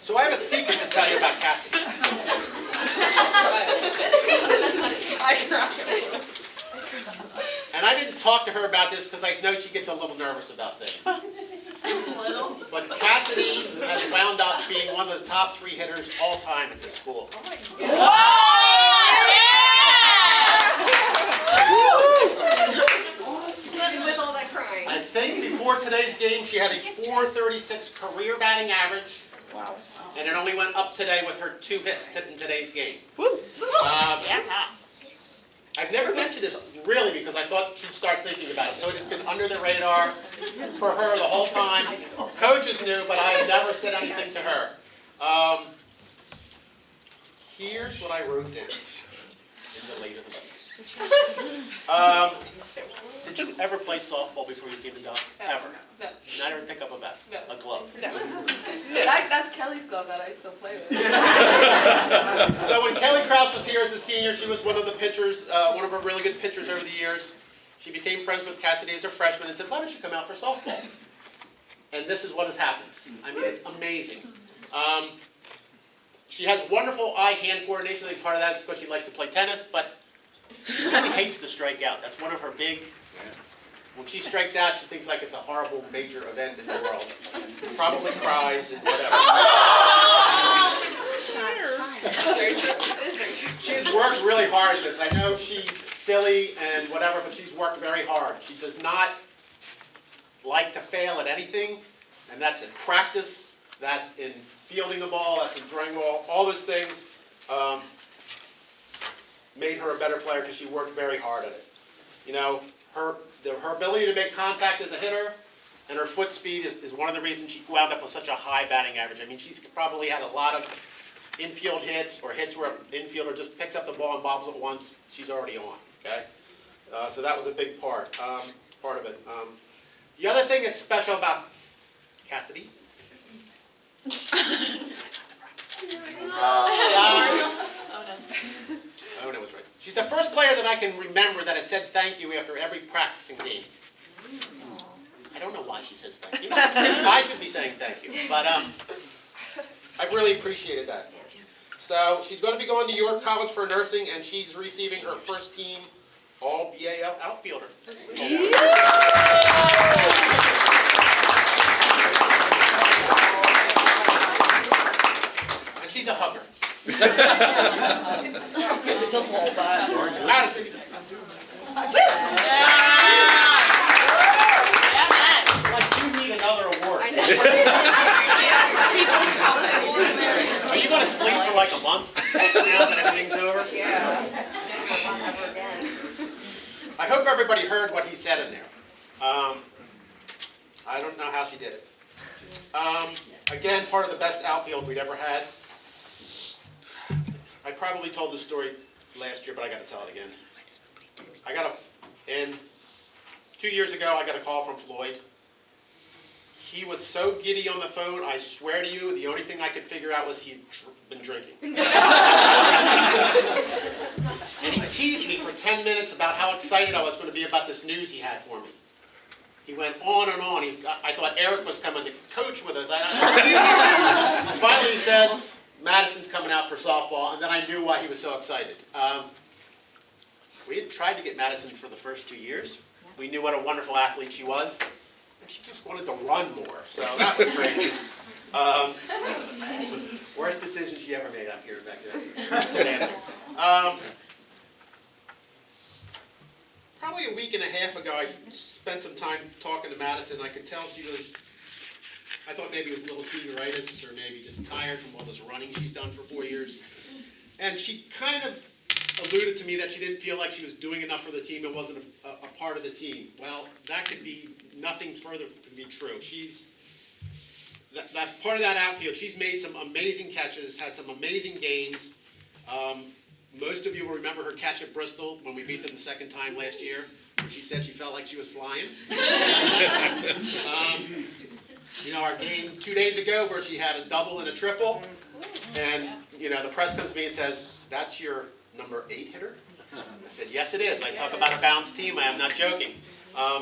So I have a secret to tell you about Cassidy. And I didn't talk to her about this because I know she gets a little nervous about things. But Cassidy has wound up being one of the top 3 hitters all time at this school. With all that crying. I think before today's game she had a .436 career batting average. Wow. And it only went up today with her 2 hits in today's game. I've never mentioned this really because I thought she'd start thinking about it. So it's been under the radar for her the whole time. Coaches knew, but I have never said anything to her. Here's what I wrote down in the later letters. Did you ever play softball before you came to Doc? Ever? No. Not ever pick up a bat? No. A glove? No. That's Kelly's glove that I still play with. So when Kelly Krause was here as a senior, she was one of the pitchers, one of our really good pitchers over the years. She became friends with Cassidy as a freshman and said, why don't you come out for softball? And this is what has happened. I mean, it's amazing. She has wonderful eye-hand coordination. I think part of that is because she likes to play tennis, but she really hates to strike out. That's one of her big... When she strikes out, she thinks like it's a horrible major event in the world. Probably cries and whatever. She has worked really hard at this. I know she's silly and whatever, but she's worked very hard. She does not like to fail at anything, and that's in practice, that's in fielding the ball, that's in throwing the ball, all those things made her a better player because she worked very hard at it. You know, her ability to make contact as a hitter and her foot speed is one of the reasons she wound up with such a high batting average. I mean, she's probably had a lot of infield hits or hits where an infielder just picks up the ball and bobbles it once, she's already on, okay? So that was a big part of it. The other thing that's special about Cassidy. Oh, no, it's right. She's the first player that I can remember that has said thank you after every practicing game. I don't know why she says thank you. I should be saying thank you, but I've really appreciated that. So she's going to be going to York College for nursing, and she's receiving her first team All-BAL outfielder. And she's a hugger. Madison. Like you need another award. Are you going to sleep for like a month now that everything's over? Yeah. I hope everybody heard what he said in there. I don't know how she did it. Again, part of the best outfield we'd ever had. I probably told this story last year, but I got to tell it again. And 2 years ago, I got a call from Floyd. He was so giddy on the phone, I swear to you, the only thing I could figure out was he'd been drinking. And he teased me for 10 minutes about how excited I was going to be about this news he had for me. He went on and on. I thought Eric was coming to coach with us. Finally he says, Madison's coming out for softball, and then I knew why he was so excited. We had tried to get Madison for the first 2 years. We knew what a wonderful athlete she was, and she just wanted to run more, so that was great. Worst decision she ever made, I'm here back there. Probably a week and a half ago, I spent some time talking to Madison. I could tell she was, I thought maybe it was a little senioritis or maybe just tired from all this running she's done for 4 years. And she kind of alluded to me that she didn't feel like she was doing enough for the team and wasn't a part of the team. Well, that could be, nothing further could be true. She's, that part of that outfield, she's made some amazing catches, had some amazing games. Most of you will remember her catch at Bristol when we beat them the second time last year. She said she felt like she was flying. You know, our game 2 days ago where she had a double and a triple. And, you know, the press comes to me and says, that's your number 8 hitter? I said, yes, it is. I talk about a balanced team. I am not joking.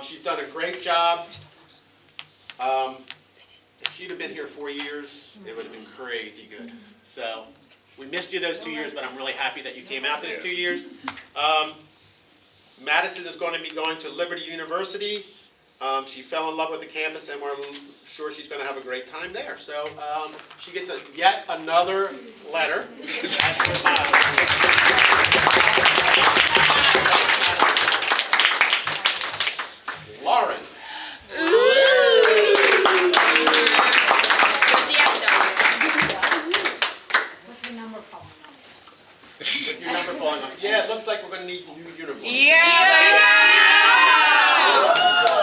She's done a great job. if she'd have been here 4 years, it would have been crazy good. So we missed you those 2 years, but I'm really happy that you came out those 2 years. Madison is going to be going to Liberty University. She fell in love with the campus, and we're sure she's going to have a great time there. So she gets yet another letter. Lauren. What's your number falling off? With your number falling off. Yeah, it looks like we're going to need new uniforms.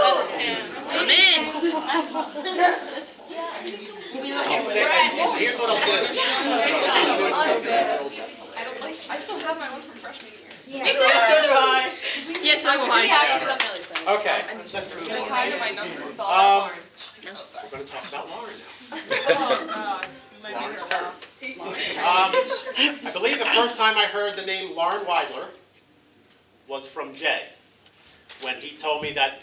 That's 10. I'm in. We'll be looking fresh. Here's what I'll do. I still have my one from freshman year. Me too. So do I. Yes, I will. We have on the other side. Okay, let's move Can I on. tie to my number? It's all about We're going to talk about Lauren now. Oh, God. Might be Lauren's her turn. last. I believe the first time I heard the name Lauren Weidler was from Jay, when he told me that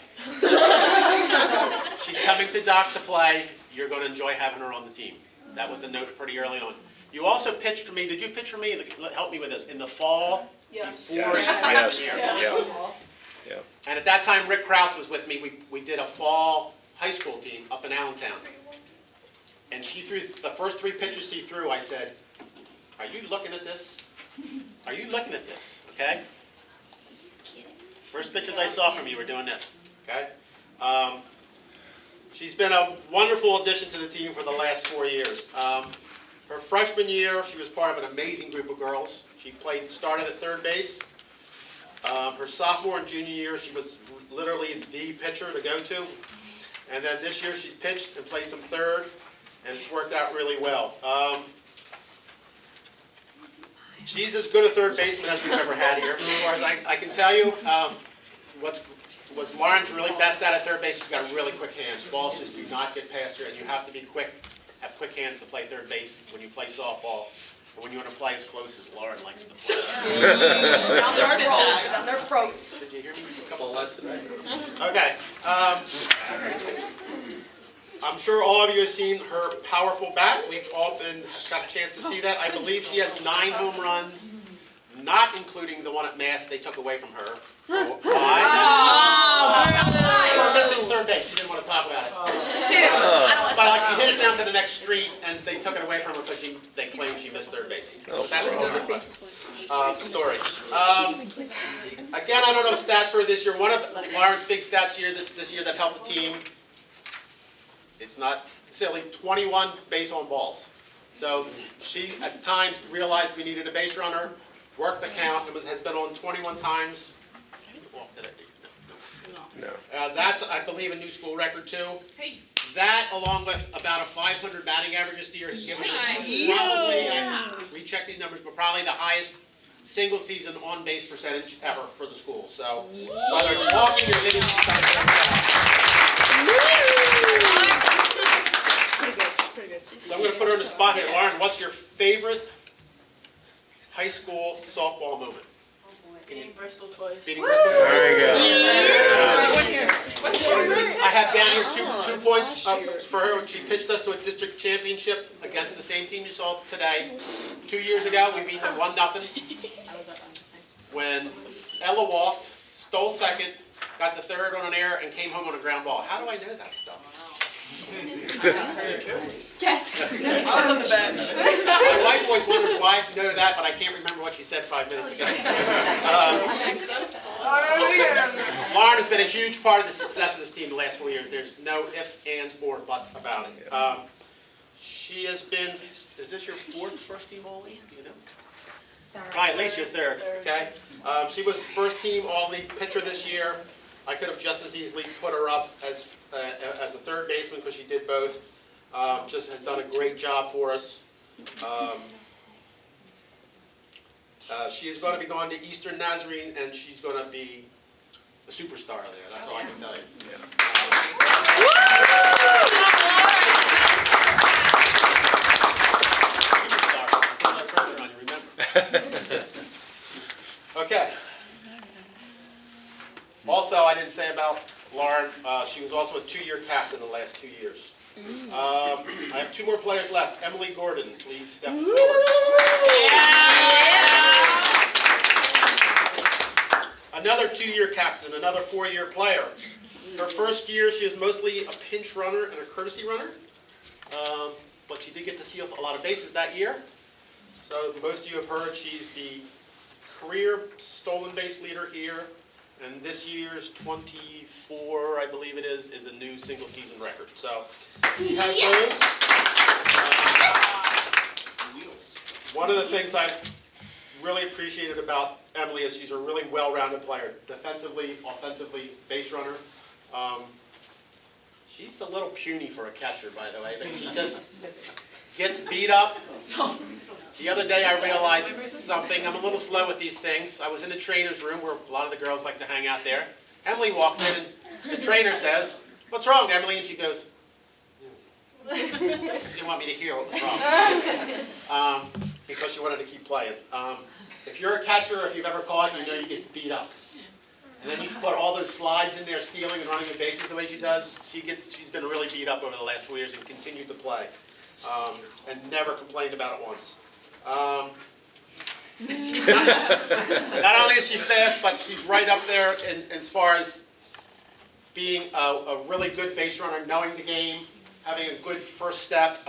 she's coming to Doc to play, you're going to enjoy having her on the team. That was a note pretty early on. You also pitched for me, did you pitch for me, help me with this, in the fall? Yes. Before Yes, freshman yes, year? yeah. And at that time, Rick Krause was with me. We did a fall high school team up in Allentown. And she threw, the first 3 pitches she threw, I said, are you looking at this? Are you looking at this? Okay? First pitches I saw from you were doing this. Okay? She's been a wonderful addition to the team for the last 4 years. Her freshman year, she was part of an amazing group of girls. She started at third base. Her sophomore and junior year, she was literally the pitcher to go to. And then this year, she's pitched and played some third, and it's worked out really well. She's as good a third baseman as we've ever had here. As far as I can tell you, what's Lauren's really best at third base, she's got really quick hands. Balls just do not get past her, and you have to be quick, have quick hands to play third base when you play softball. But when you want to play as close as Lauren likes to play. Down their throats. Down their throats. Did you hear me? Okay. I'm sure all of you have seen her powerful bat. We've all got a chance to see that. I believe she has 9 home runs, not including the one at Mass they took away from her. Why? We're missing third base. She didn't want to talk about it. But like she hit it down to the next street, and they took it away from her because they claimed she missed third base. That was another story. Again, I don't know stats for this year. One of Lauren's big stats here this year that helped the team. It's not silly, 21 base on balls. So she, at times, realized we needed a base runner, worked the count, and has been on 21 times. Well, did I do? No. That's, I believe, a new school record, too. That, along with about a 500 batting average this year, has given her probably, I recheck these numbers, but probably the highest single season on-base percentage ever for the school. So, whether it's walking or hitting, she's done a great job. So I'm going to put her in the spot here. Lauren, what's your favorite high school softball moment? Beating Bristol twice. Beating Bristol? There you go. I have down here two points for her. She pitched us to a district championship against the same team you saw today. 2 years ago, we beat them 1-0. When Ella walked, stole second, got the third on an error, and came home on a ground ball. How do I know that stuff? Yes. I was on the bench. My wife always wonders why I know that, but I can't remember what she said 5 minutes ago. Lauren has been a huge part of the success of this team the last 4 years. There's no ifs, ands, or buts about it. She has been, is this your first team All-League? Do you know? At least your third, okay? She was first team All-League pitcher this year. I could have just as easily put her up as a third baseman because she did both. Just has done a great job for us. She is going to be going to Eastern Nazarene, and she's going to be a superstar there. That's all I can tell you. Okay. Also, I didn't say about Lauren, she was also a 2-year captain the last 2 years. I have 2 more players left. Emily Gordon, please step forward. Another 2-year captain, another 4-year player. Her first year, she was mostly a pinch runner and a courtesy runner, but she did get to steal a lot of bases that year. So most of you have heard she's the career stolen base leader here, and this year's 24, I believe it is a new single season record. So she has those. One of the things I really appreciated about Emily is she's a really well-rounded player, defensively, offensively, base runner. She's a little puny for a catcher, by the way, but she just gets beat up. The other day I realized something. I'm a little slow with these things. I was in the trainer's room where a lot of the girls like to hang out there. Emily walks in and the trainer says, "What's wrong, Emily?" And she goes, she didn't want me to hear what was wrong. Because she wanted to keep playing. If you're a catcher, if you've ever caught, you know you get beat up. And then you put all those slides in there, stealing and running the bases the way she does, she's been really beat up over the last 4 years and continued to play. And never complained about it once. Not only is she fast, but she's right up there as far as being a really good base runner, knowing the game, having a good first step.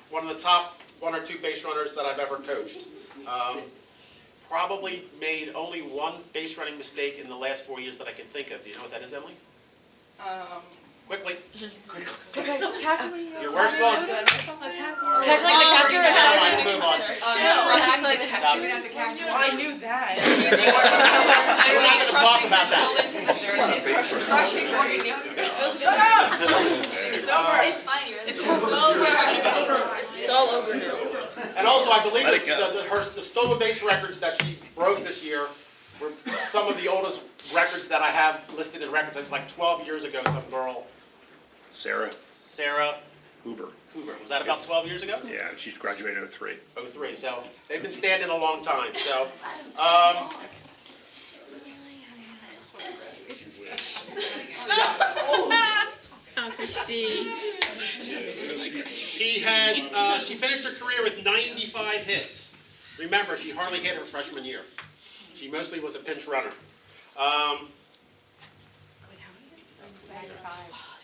One of the top 1 or 2 base runners that I've ever coached. Probably made only 1 base running mistake in the last 4 years that I can think of. Do you know what that is, Emily? Quickly. Tackling. Your worst one. Tackling the catcher or Never mind, dodging? move on. Tackling the catcher. Stop. Well, I knew that. We're not going to talk about that. It's fine. It's all over. And also, I believe the stolen base records that she broke this year were some of the oldest records that I have listed in records. It was like 12 years ago, some girl, Sarah Hoover. Hoover. Was that about 12 years ago? Yeah, she's graduated in 03. 03. So they've been standing a long time. So, Oh, Christine. she finished her career with 95 hits. Remember, she hardly hit her freshman year. She mostly was a pinch runner.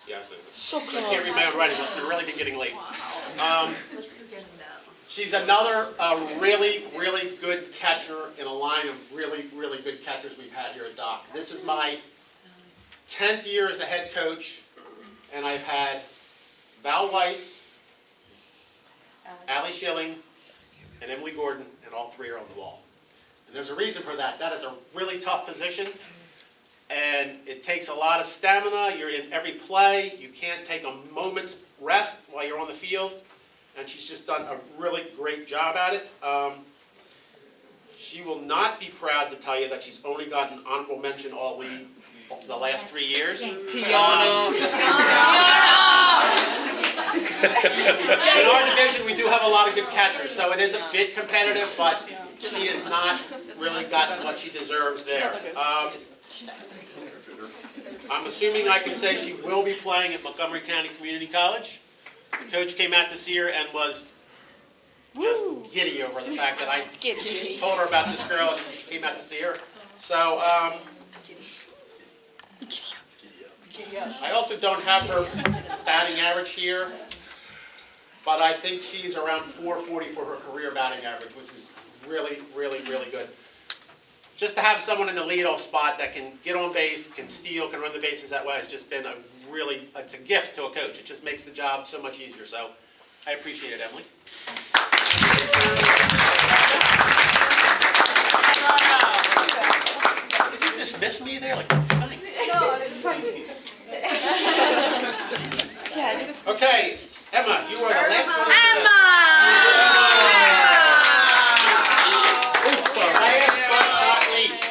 Yes, So I can't close. read my own writing. It's really been getting late. She's another really, really good catcher in a line of really, really good catchers we've had here at Dock. This is my 10th year as the head coach, and I've had Val Weiss, Allie Schilling, and Emily Gordon, and all 3 are on the wall. And there's a reason for that. That is a really tough position, and it takes a lot of stamina. You're in every play. You can't take a moment's rest while you're on the field, and she's just done a really great job at it. She will not be proud to tell you that she's only gotten honorable mention all league the last 3 years. Tiana. In our division, we do have a lot of good catchers, so it is a bit competitive, but she has not really gotten what she deserves there. I'm assuming I can say she will be playing at Montgomery County Community College. The coach came out to see her and was just giddy over the fact that I told her about this girl and she came out to see her. So, I also don't have her batting average here, but I think she's around .440 for her career batting average, which is really, really, really good. Just to have someone in the leadoff spot that can get on base, can steal, can run the bases that way has just been it's a gift to a coach. It just makes the job so much easier. So I appreciate it, Emily. Did you dismiss me there? Like, thanks. No, it's fine. Okay, Emma, you are the last one. Last but not least.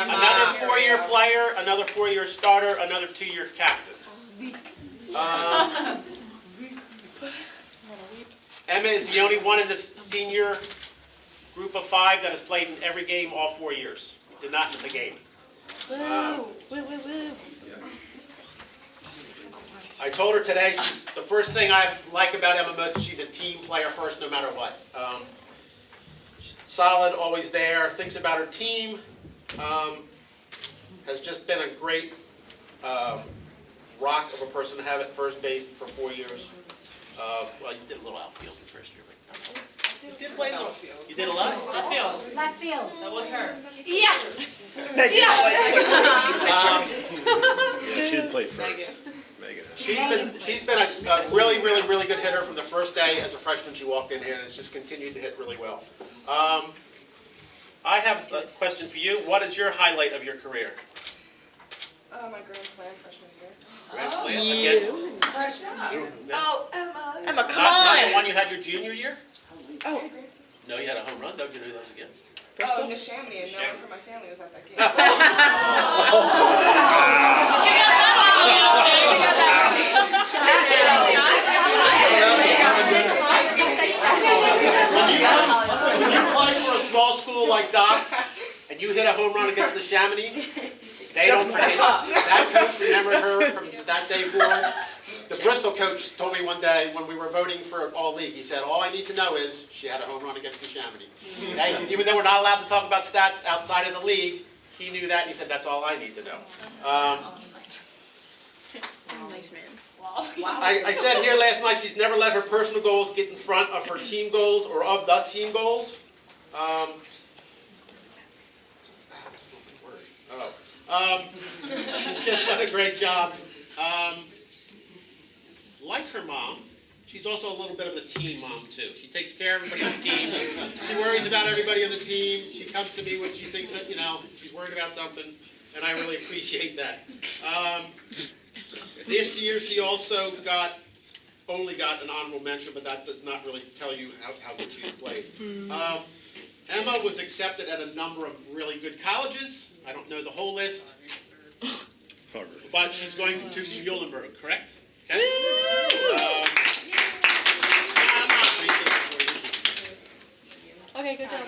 Another 4-year player, another 4-year starter, another 2-year captain. Emma is the only one in this senior group of 5 that has played in every game all 4 years. Did not miss a game. I I told her today, the first thing I like about Emma most is she's a team player first, no matter what. Solid, always there, thinks about her team. Has just been a great rock of a person to have at first base for 4 years. Well, you did a little outfield in first year, but you did play a little. You did a lot? Outfield. Left field. That was her. Yes. Yeah, she didn't play first. Megan. She's been a really, really, really good hitter from the first day as a freshman she walked in here, and has just continued to hit really well. I have a question for you. What is your highlight of your career? My Grand Slam freshman year. Grand Slam against? Oh, Emma. Emma, come Not the on. one you had your junior year? Oh, No, you had a home run. Don't you know who that was against? Oh, Neshaminy, and no one from my family was at that game. When you play for a small school like Doc, and you hit a home run against the Chamonix, they don't forget. That coach remembered her from that day forward. The Bristol coach told me one day when we were voting for All League, he said, all I need to know is she had a home run against the Chamonix. Okay? Even though we're not allowed to talk about stats outside of the league, he knew that, and he said, that's all I need to know. nice man. I said here last night, she's never let her personal goals get in front of her team goals or of the team goals. She's just done a great job. Like her mom, she's also a little bit of a team mom too. She takes care of everybody on the team. She worries about everybody on the team. She comes to me when she thinks that, she's worried about something, and I really appreciate that. This year she also only got an honorable mention, but that does not really tell you how good she's played. Emma was accepted at a number of really good colleges. I don't know the whole list, but she's going to Muhlenberg, correct? Okay. Okay, good job.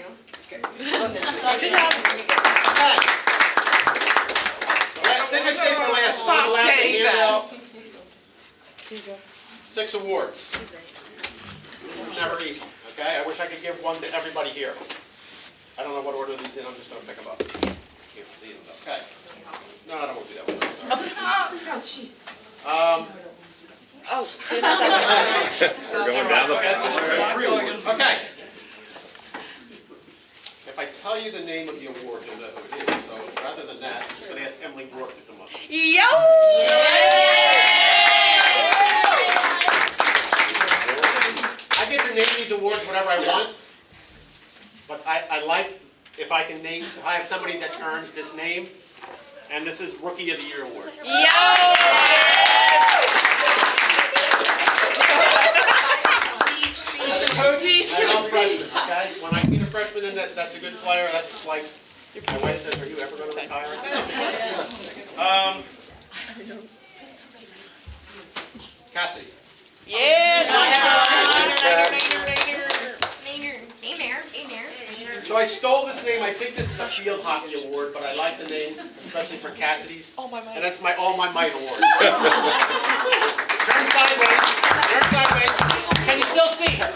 Good. Good job. Okay. I think I saved for last. Stop I'm allowed to saying hand that. out 6 awards. This is never easy, okay? I wish I could give one to everybody here. I don't know what order these in, I'm just gonna pick them up. Can't see them, okay. No, I don't want to do that one. Oh, jeez. We're going down the path. Okay. If I tell you the name of the award, you'll know who it is. So rather than that, I'm just gonna ask Emily Rourke to come up. Yo! I get to name these awards whatever I want, but I like if I can name, if I have somebody that earns this name, and this is Rookie of the Year award. I love freshmen, okay? When I meet a freshman and that's a good player, that's like, my wife says, are you ever going to retire? I said, Cassidy. So I stole this name, I think this is a field hockey award, but I like the name, especially for Cassidy's. And that's my All My Might award. Turn sideways, can you still see her?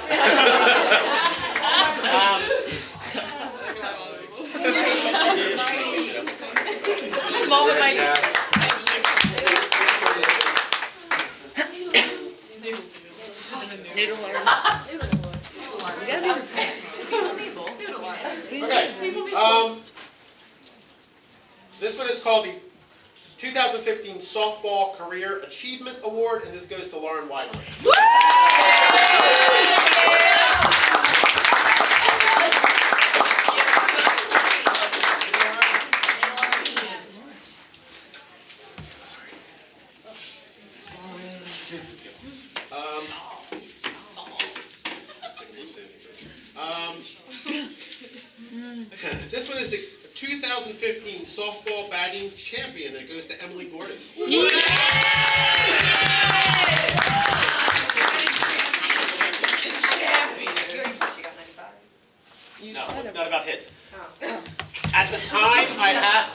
Okay, this one is called the 2015 Softball Career Achievement Award, and this goes to Lauren Weiler. This one is the 2015 Softball Batting Champion, and it goes to Emily Gordon. No, it's not about hits. At the time I had,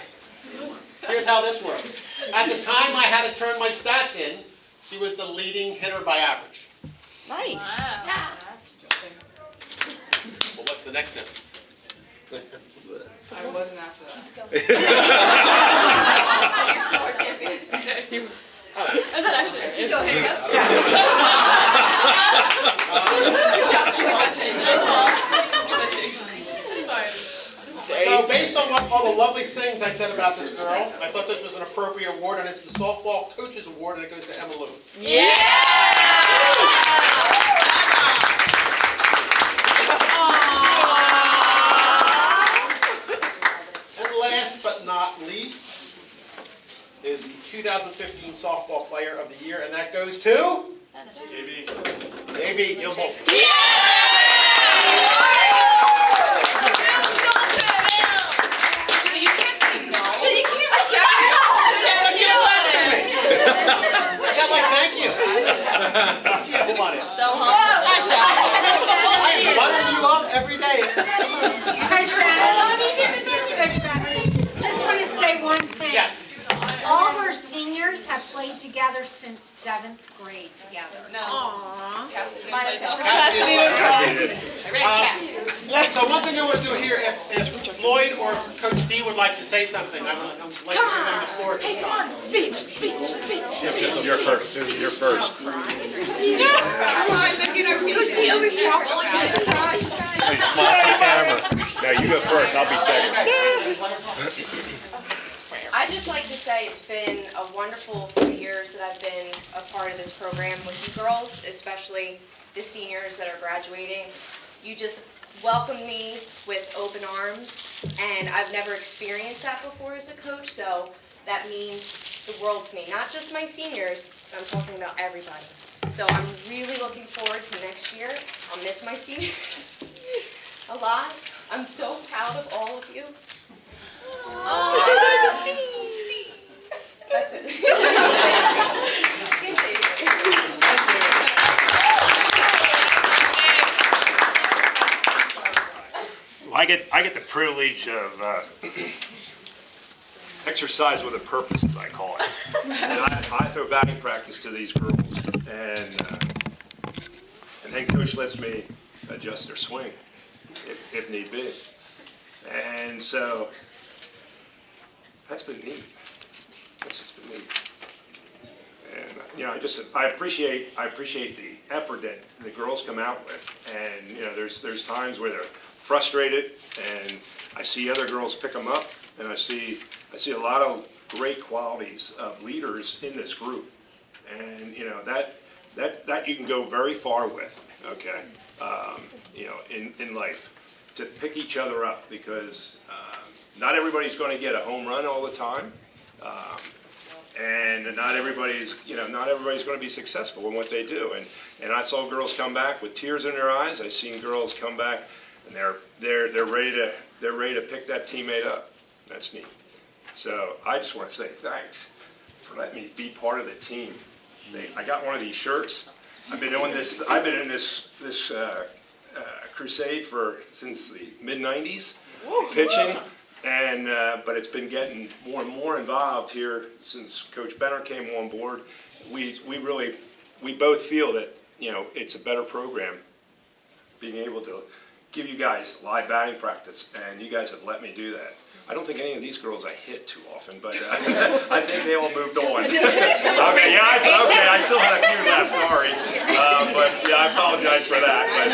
here's how this works. At the time I had to turn my stats in, She was the leading hitter by average. Nice. Wow. Well, what's the next sentence? I wasn't after that. You're still our champion. Is that actually? She's going hang up? Good job, Trish. So based on all the lovely things I said about this girl, I thought this was an appropriate award, and it's the Softball Coaches Award, and it goes to Emma Lewis. Yeah! And last but not least is the 2015 Softball Player of the Year, and that goes to JB Jill Bolton. You can't say no. Can you give me my jacket? I got my thank you. You don't want it. So humble. I am buttering you up every day. Coach Banner, let me give it to you, Coach Banner. Just want to say one thing. Yes. All of our seniors have played together since 7th grade together. No. Aww. Cassidy Minus plays Cassidy. I ran cat. So one thing I want to do here, if Floyd or Coach D would like to say something, I would like to give them the floor at Hey, this come time. on, speech. You're first, Susan, you're first. Come on, look at our Coach D, over here. Hey, smile for the camera. No, you go first, I'll be second. I'd just like to say it's been a wonderful few years that I've been a part of this program with you girls, especially the seniors that are graduating. You just welcomed me with open arms, and I've never experienced that before as a coach, so that means the world to me. Not just my seniors, but I'm talking about everybody. So I'm really looking forward to next year. I'll miss my seniors a lot. I'm so proud of all of you. That's it. Can't say anything. I get the privilege of exercise with a purpose, as I call it. And I throw batting practice to these girls, and head coach lets me adjust their swing if need be. And so that's been neat. That's just been neat. And I appreciate the effort that the girls come out with. And there's times where they're frustrated, and I see other girls pick them up, and I see a lot of great qualities of leaders in this group. And that you can go very far with. Okay, in life, to pick each other up, because not everybody's going to get a home run all the time. And not everybody's going to be successful in what they do. And I saw girls come back with tears in their eyes. I've seen girls come back and they're ready to pick that teammate up. That's neat. So I just want to say thanks for letting me be part of the team. I got one of these shirts. I've been in this crusade since the mid-90s, pitching. But it's been getting more and more involved here since Coach Benner came on board. We both feel that it's a better program, being able to give you guys live batting practice, and you guys have let me do that. I don't think any of these girls I hit too often, but I think they all moved on. Okay, I still had a few left. Sorry, but I apologize for that. But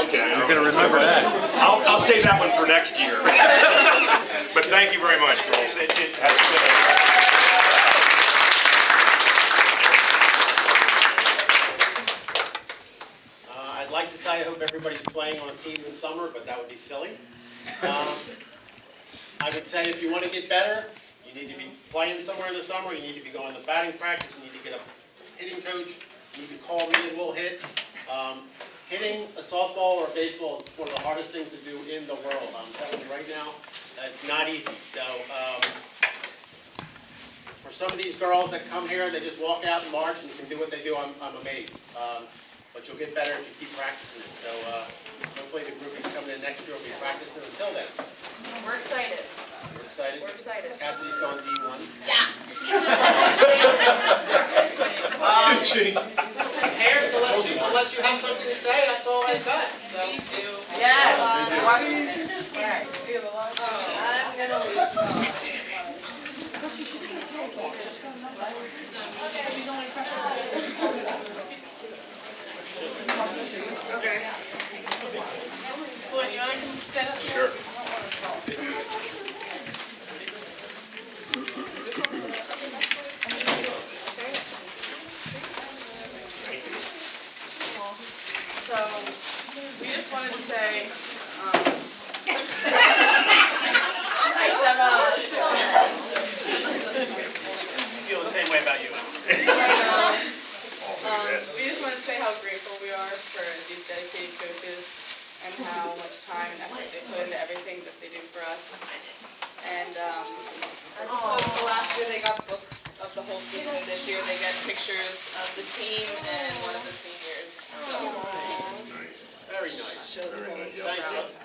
okay. You're gonna remember that. I'll save that one for next year. But thank you very much, girls. It has been. I'd like to say I hope everybody's playing on a team this summer, but that would be silly. I would say if you want to get better, you need to be playing somewhere in the summer, you need to be going to batting practice, you need to get a hitting coach, you need to call me and we'll hit. Hitting a softball or a baseball is one of the hardest things to do in the world. I'm telling you right now, it's not easy. So for some of these girls that come here, they just walk out and march and can do what they do, I'm amazed. But you'll get better if you keep practicing it. So hopefully the group that's coming in next year will be practicing until then. We're excited. We're excited. We're excited. Cassidy's going D1. Yeah. coaching. Parents, unless you have something to say, that's all I've got. So. Yes. I'm gonna leave. Sure. So, we just wanted to say, Feel the same way about you. we just want to say how grateful we are for these dedicated coaches and how much time and effort they put into everything that they do for us. And As opposed to last year, they got books of the whole season. This year, they get pictures of the team and one of the seniors. So. Very nice. Thank you.